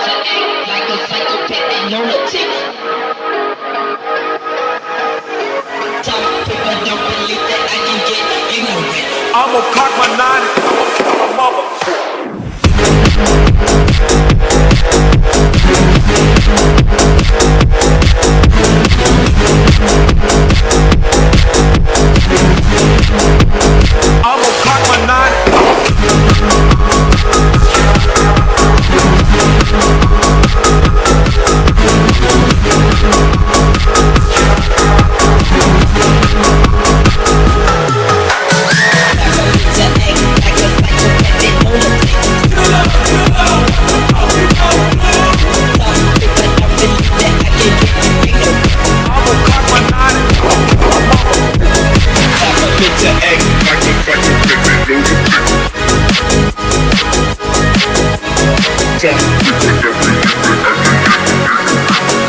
act like a psychopathic lunatic. Some people don't believe that I can get ignorant. I'ma cock my nine and I'ma mother. I'ma cock my nine.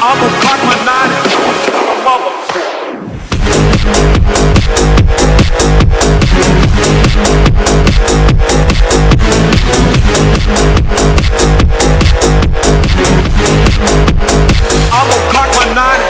I'ma cock my nine and mother. I'ma cock my nine.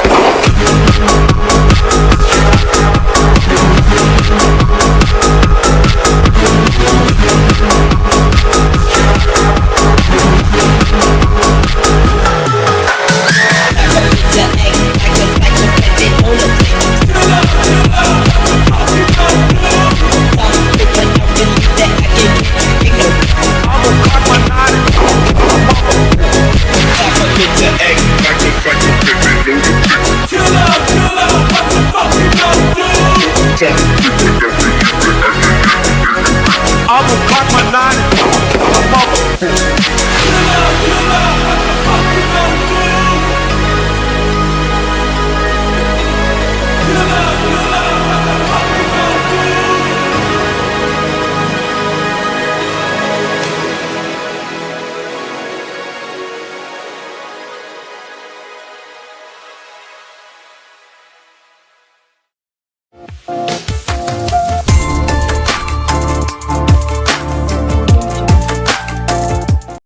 I'ma cock my nine and mother.